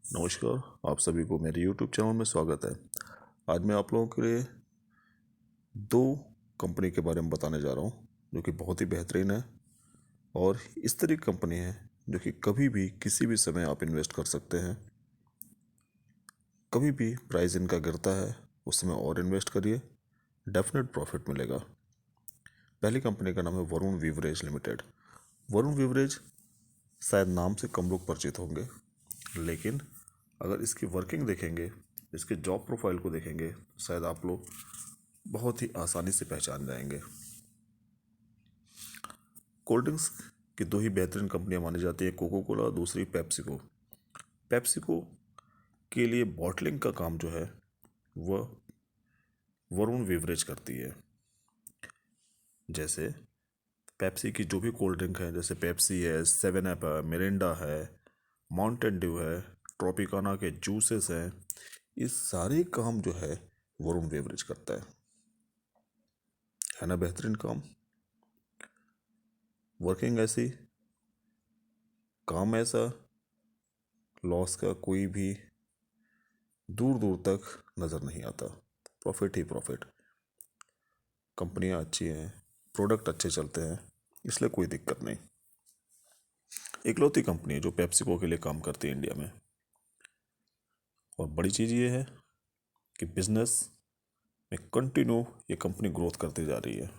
नमस्कार, आप सभी को मेरे YouTube चैनल में स्वागत है। आज मैं आप लोगों के लिए दो कंपनी के बारे में बताने जा रहा हूँ जो कि बहुत ही बेहतरीन है और इस तरह की कंपनी है जो कि कभी भी किसी भी समय आप इन्वेस्ट कर सकते हैं। कभी भी प्राइस इनका गिरता है उस समय और इन्वेस्ट करिए, डेफिनेट प्रॉफिट मिलेगा। पहली कंपनी का नाम है वरुण वीवरेज लिमिटेड। वरुण वीवरेज शायद नाम से कम लोग परिचित होंगे, लेकिन अगर इसकी वर्किंग देखेंगे, इसके जॉब प्रोफाइल को देखेंगे तो शायद आप लोग बहुत ही आसानी से पहचान जाएंगे। कोल्ड ड्रिंक्स की दो ही बेहतरीन कंपनियां मानी जाती है, कोको कोला, दूसरी पेप्सिको। पेप्सिको के लिए बॉटलिंग का काम जो है वह वरुण बेवरेज करती है। जैसे पेप्सी की जो भी कोल्ड ड्रिंक है, जैसे पेप्सी है, सेवन अप है, मिरिंडा है, माउंटेन ड्यू है, ट्रॉपिकाना के जूसेस हैं, इस सारे काम जो है वरुण बेवरेज करता है ना। बेहतरीन काम, वर्किंग ऐसी, काम ऐसा, लॉस का कोई भी दूर दूर तक नज़र नहीं आता, प्रॉफिट ही प्रॉफिट। कंपनियां अच्छी हैं, प्रोडक्ट अच्छे चलते हैं, इसलिए कोई दिक्कत नहीं। इकलौती कंपनी है जो पेप्सिको के लिए काम करती है इंडिया में। और बड़ी चीज़ ये है कि बिजनेस में कंटिन्यू ये कंपनी ग्रोथ करती जा रही है।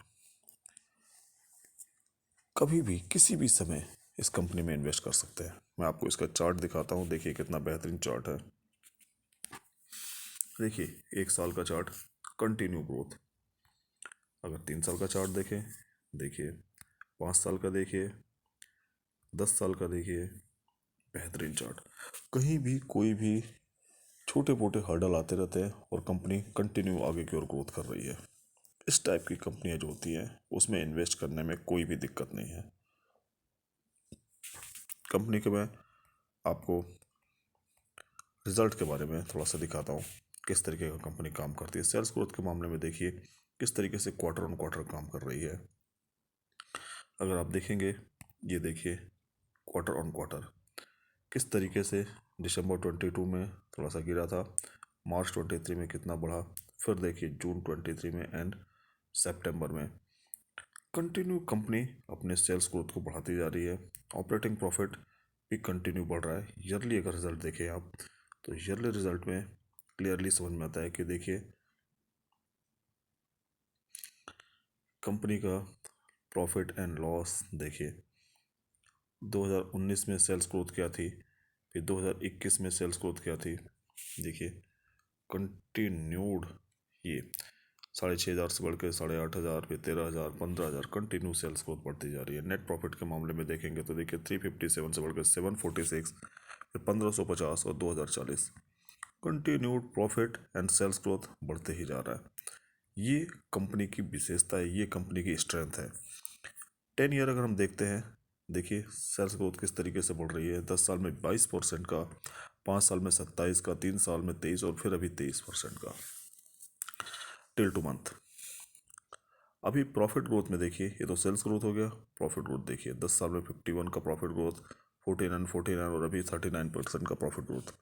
कभी भी किसी भी समय इस कंपनी में इन्वेस्ट कर सकते हैं। मैं आपको इसका चार्ट दिखाता हूँ, देखिए कितना बेहतरीन चार्ट है। देखिए 1 साल का चार्ट, कंटिन्यू ग्रोथ। अगर 3 साल का चार्ट देखें, देखिए 5 साल का, देखिए 10 साल का, देखिए बेहतरीन चार्ट। कहीं भी कोई भी छोटे मोटे हर्डल आते रहते हैं और कंपनी कंटिन्यू आगे की ओर ग्रोथ कर रही है। इस टाइप की कंपनियां जो होती हैं उसमें इन्वेस्ट करने में कोई भी दिक्कत नहीं है। कंपनी के मैं आपको रिजल्ट के बारे में थोड़ा सा दिखाता हूँ, किस तरीके का कंपनी काम करती है। सेल्स ग्रोथ के मामले में देखिए किस तरीके से क्वार्टर ऑन क्वार्टर काम कर रही है। अगर आप देखेंगे, ये देखिए क्वार्टर ऑन क्वार्टर किस तरीके से दिसंबर 22 में थोड़ा सा गिरा था, मार्च 23 में कितना बढ़ा, फिर देखिए जून 23 में एंड सितंबर में। कंटिन्यू कंपनी अपने सेल्स ग्रोथ को बढ़ाती जा रही है। ऑपरेटिंग प्रॉफिट भी कंटिन्यू बढ़ रहा है। ईयरली अगर रिजल्ट देखें आप, तो ईयरली रिजल्ट में क्लियरली समझ में आता है कि देखिए कंपनी का प्रॉफिट एंड लॉस देखिए 2019 में सेल्स ग्रोथ क्या थी, फिर 2021 में सेल्स ग्रोथ क्या थी। देखिए कंटिन्यूड, ये 6,500 से बढ़ के 8,500, फिर 13,000, 15,000, कंटिन्यू सेल्स ग्रोथ बढ़ती जा रही है। नेट प्रॉफिट के मामले में देखेंगे तो देखिए 357 से बढ़ के 746, फिर 1,550 और 2,040। Continued profit and sales growth बढ़ते ही जा रहा है। ये कंपनी की विशेषता है, ये कंपनी की स्ट्रेंथ है। 10 ईयर अगर हम देखते हैं, देखिए सेल्स ग्रोथ किस तरीके से बढ़ रही है। 10 साल में 22% का, 5 साल में 27 का, 3 साल में 23 और फिर अभी 23% का टिल टू मंथ। अभी प्रॉफिट ग्रोथ में देखिए, ये तो सेल्स ग्रोथ हो गया, प्रॉफिट ग्रोथ देखिए 10 साल में 51 का प्रॉफिट ग्रोथ, 49 और अभी 39% का प्रॉफिट ग्रोथ।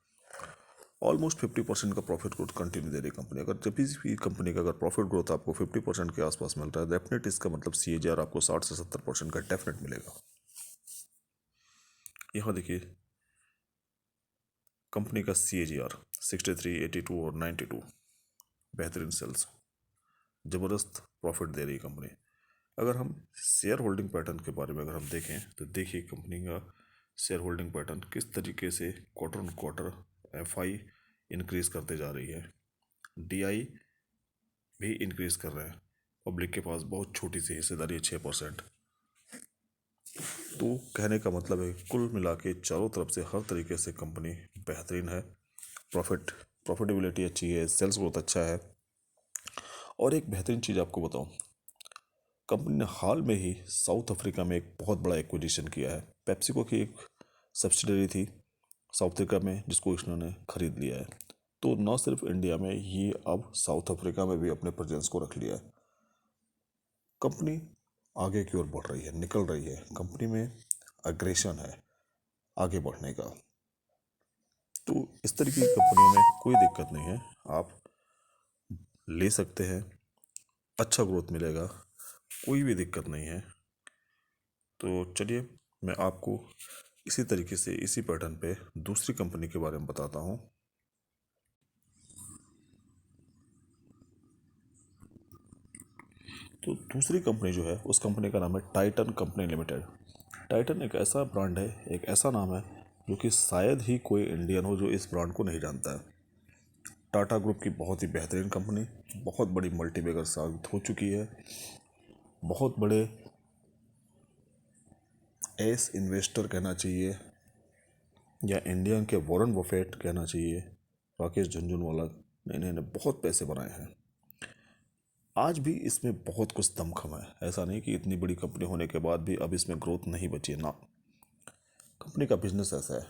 ऑलमोस्ट 50% का प्रॉफिट ग्रोथ कंटिन्यू दे रही कंपनी। अगर जब भी कंपनी का अगर प्रॉफिट ग्रोथ आपको 50% के आसपास मिल रहा है, डेफिनेट इसका मतलब CAGR आपको 60 से 70% का डेफिनेट मिलेगा। यहाँ देखिए कंपनी का CAGR 63, 82 और 92, बेहतरीन सेल्स, ज़बरदस्त प्रॉफिट दे रही कंपनी। अगर हम शेयर होल्डिंग पैटर्न के बारे में अगर हम देखें तो देखिए कंपनी का शेयर होल्डिंग पैटर्न किस तरीके से quarter on quarter FI increase करते जा रही है, DI भी इंक्रीज कर रहा है। पब्लिक के पास बहुत छोटी सी हिस्सेदारी है, 6%। तो कहने का मतलब है कुल मिला के चारों तरफ से हर तरीके से कंपनी बेहतरीन है। प्रॉफिटेबिलिटी अच्छी है, सेल्स ग्रोथ अच्छा है। और एक बेहतरीन चीज़ आपको बताऊं, कंपनी ने हाल में ही साउथ अफ्रीका में एक बहुत बड़ा एक्विजिशन किया है। पेप्सिको की एक सब्सिडरी थी साउथ अफ्रीका में जिसको इन्होंने खरीद लिया है। तो न सिर्फ इंडिया में, ये अब साउथ अफ्रीका में भी अपने प्रेजेंस को रख लिया है। कंपनी आगे की ओर बढ़ रही है, निकल रही है। कंपनी में अग्रेशन है आगे बढ़ने का। तो इस तरीके की कंपनियों में कोई दिक्कत नहीं है, आप ले सकते हैं, अच्छा ग्रोथ मिलेगा, कोई भी दिक्कत नहीं है। तो चलिए मैं आपको इसी तरीके से इसी पैटर्न पे दूसरी कंपनी के बारे में बताता हूँ। तो दूसरी कंपनी जो है उस कंपनी का नाम है टाइटन कंपनी लिमिटेड। टाइटन एक ऐसा ब्रांड है, एक ऐसा नाम है जो कि शायद ही कोई इंडियन हो जो इस ब्रांड को नहीं जानता है। टाटा ग्रुप की बहुत ही बेहतरीन कंपनी, बहुत बड़ी मल्टीबैगर साबित हो चुकी है। बहुत बड़े एस इन्वेस्टर कहना चाहिए, या इंडियन के वॉरेन बफेट कहना चाहिए, राकेश झुनझुनवाला ने इन्होंने बहुत पैसे बनाए हैं। आज भी इसमें बहुत कुछ दमखम है, ऐसा नहीं कि इतनी बड़ी कंपनी होने के बाद भी अब इसमें ग्रोथ नहीं बची है ना। कंपनी का बिजनेस ऐसा है,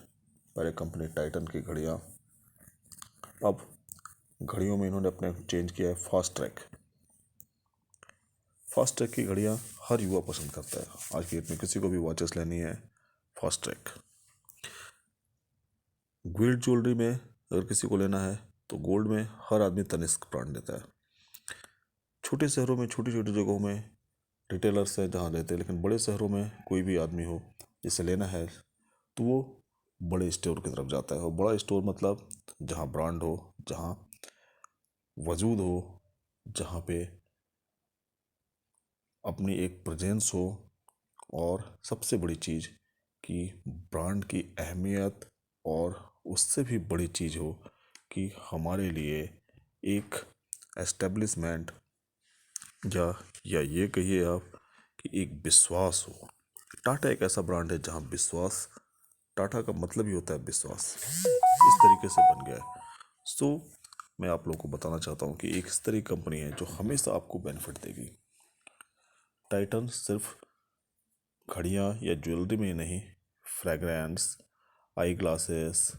पहले कंपनी टाइटन की घड़ियाँ, अब घड़ियों में इन्होंने अपने चेंज किया है फास्ट ट्रैक। फास्ट ट्रैक की घड़ियाँ हर युवा पसंद करता है। आज की डेट में किसी को भी वॉचेस लेनी है, फास्ट ट्रैक। गोल्ड ज्वेलरी में अगर किसी को लेना है तो गोल्ड में हर आदमी तनिष्क ब्रांड लेता है। छोटे शहरों में, छोटी छोटी जगहों में रिटेलर्स हैं जहाँ लेते हैं, लेकिन बड़े शहरों में कोई भी आदमी हो जिसे लेना है तो वो बड़े स्टोर की तरफ जाता है। और बड़ा स्टोर मतलब जहाँ ब्रांड हो, जहाँ वजूद हो, जहाँ पे अपनी एक प्रेजेंस हो, और सबसे बड़ी चीज़ कि ब्रांड की अहमियत, और उससे भी बड़ी चीज़ हो कि हमारे लिए एक एस्टेब्लिशमेंट, या ये कहिए आप कि एक विश्वास हो। टाटा एक ऐसा ब्रांड है जहाँ विश्वास, टाटा का मतलब ही होता है विश्वास, इस तरीके से बन गया है। सो मैं आप लोगों को बताना चाहता हूँ कि एक इस तरह की कंपनी है जो हमेशा आपको बेनिफिट देगी। टाइटन सिर्फ घड़ियाँ या ज्वेलरी में ही नहीं, fragrance, eye glasses,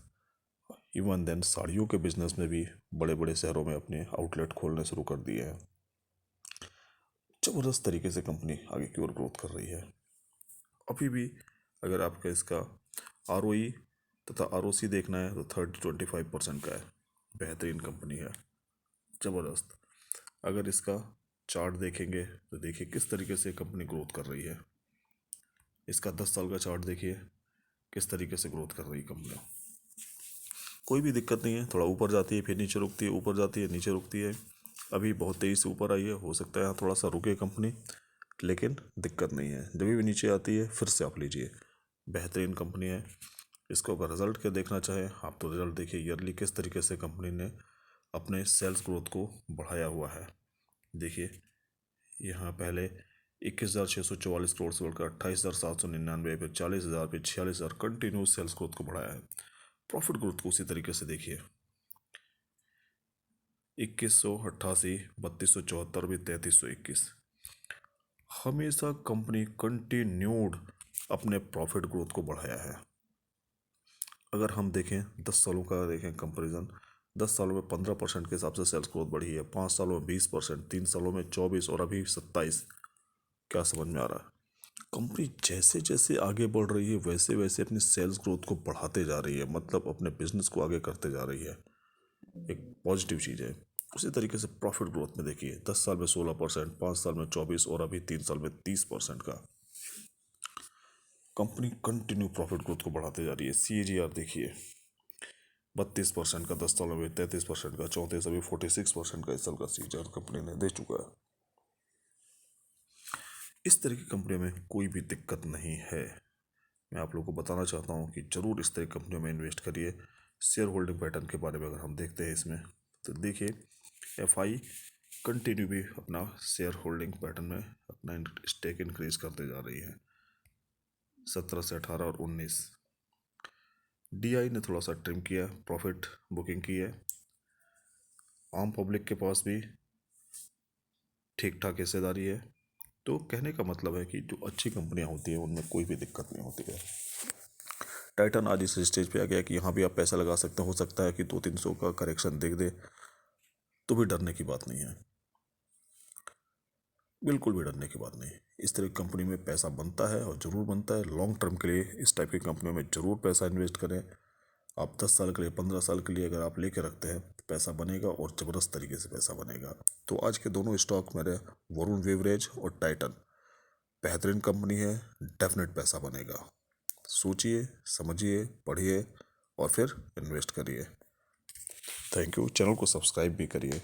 even then साड़ियों के बिजनेस में भी बड़े बड़े शहरों में अपने आउटलेट खोलने शुरू कर दिए हैं। ज़बरदस्त तरीके से कंपनी आगे की ओर ग्रोथ कर रही है। अभी भी अगर आपका इसका आर तथा आर देखना है तो 30-25% का है। बेहतरीन कंपनी है, ज़बरदस्त। अगर इसका चार्ट देखेंगे तो देखिए किस तरीके से कंपनी ग्रोथ कर रही है। इसका 10 साल का चार्ट देखिए किस तरीके से ग्रोथ कर रही है कंपनी। कोई भी दिक्कत नहीं है, थोड़ा ऊपर जाती है फिर नीचे रुकती है, ऊपर जाती है नीचे रुकती है। अभी बहुत तेज़ी से ऊपर आई है, हो सकता है यहाँ थोड़ा सा रुके कंपनी, लेकिन दिक्कत नहीं है। जब भी नीचे आती है फिर से आप लीजिए, बेहतरीन कंपनी है। इसको अगर रिजल्ट क्या देखना चाहें आप तो रिजल्ट देखिए, ईयरली किस तरीके से कंपनी ने अपने सेल्स ग्रोथ को बढ़ाया हुआ है। देखिए यहाँ पहले 21,644 करोड़ से बढ़कर 28,799, फिर 40,000, फिर 46,000, कंटिन्यू सेल्स ग्रोथ को बढ़ाया है। प्रॉफिट ग्रोथ को उसी तरीके से देखिए, 2188, 3274, भी 3321। हमेशा कंपनी कंटिन्यूड अपने प्रॉफिट ग्रोथ को बढ़ाया है। अगर हम देखें 10 सालों का देखें कंपैरिजन, 10 सालों में 15% के हिसाब से सेल्स ग्रोथ बढ़ी है, 5 सालों में 20%, 3 सालों में 24, और अभी 27। क्या समझ में आ रहा है? कंपनी जैसे जैसे आगे बढ़ रही है वैसे वैसे अपनी सेल्स ग्रोथ को बढ़ाते जा रही है, मतलब अपने बिजनेस को आगे करते जा रही है, एक पॉजिटिव चीज़ है। उसी तरीके से प्रॉफिट ग्रोथ में देखिए 10 साल में 16%, 5 साल में 24, और अभी 3 साल में 30% का। कंपनी कंटिन्यू प्रॉफिट ग्रोथ को बढ़ाते जा रही है। CAGR देखिए 32% का 10 सालों में, 33% का, 34, अभी 46% का इस साल का CAGR कंपनी ने दे चुका है। इस तरह की कंपनियों में कोई भी दिक्कत नहीं है। मैं आप लोगों को बताना चाहता हूँ कि ज़रूर इस तरह की कंपनियों में इन्वेस्ट करिए। शेयर होल्डिंग पैटर्न के बारे में अगर हम देखते हैं इसमें, तो देखिए FI कंटिन्यू भी अपना शेयर होल्डिंग पैटर्न में अपना स्टेक इंक्रीज करते जा रही है, 17 से 18 और 19। DI ने थोड़ा सा ट्रिम किया, प्रॉफिट बुकिंग की है। आम पब्लिक के पास भी ठीक ठाक हिस्सेदारी है। तो कहने का मतलब है कि जो अच्छी कंपनियां होती हैं उनमें कोई भी दिक्कत नहीं होती है। टाइटन आज इस स्टेज पे आ गया कि यहाँ भी आप पैसा लगा सकते हैं। हो सकता है कि 200-300 का करेक्शन देख दे, तो भी डरने की बात नहीं है, बिल्कुल भी डरने की बात नहीं। इस तरह की कंपनी में पैसा बनता है, और ज़रूर बनता है। लॉन्ग टर्म के लिए इस टाइप की कंपनियों में ज़रूर पैसा इन्वेस्ट करें। आप 10 साल के लिए 15 साल के लिए अगर आप लेके रखते हैं तो पैसा बनेगा और ज़बरदस्त तरीके से पैसा बनेगा। तो आज के दोनों स्टॉक मेरे वरुण बेवरेज और टाइटन, बेहतरीन कंपनी है, डेफिनेट पैसा बनेगा। सोचिए, समझिए, पढ़िए और फिर इन्वेस्ट करिए। Thank you. चैनल को सब्सक्राइब भी करिए।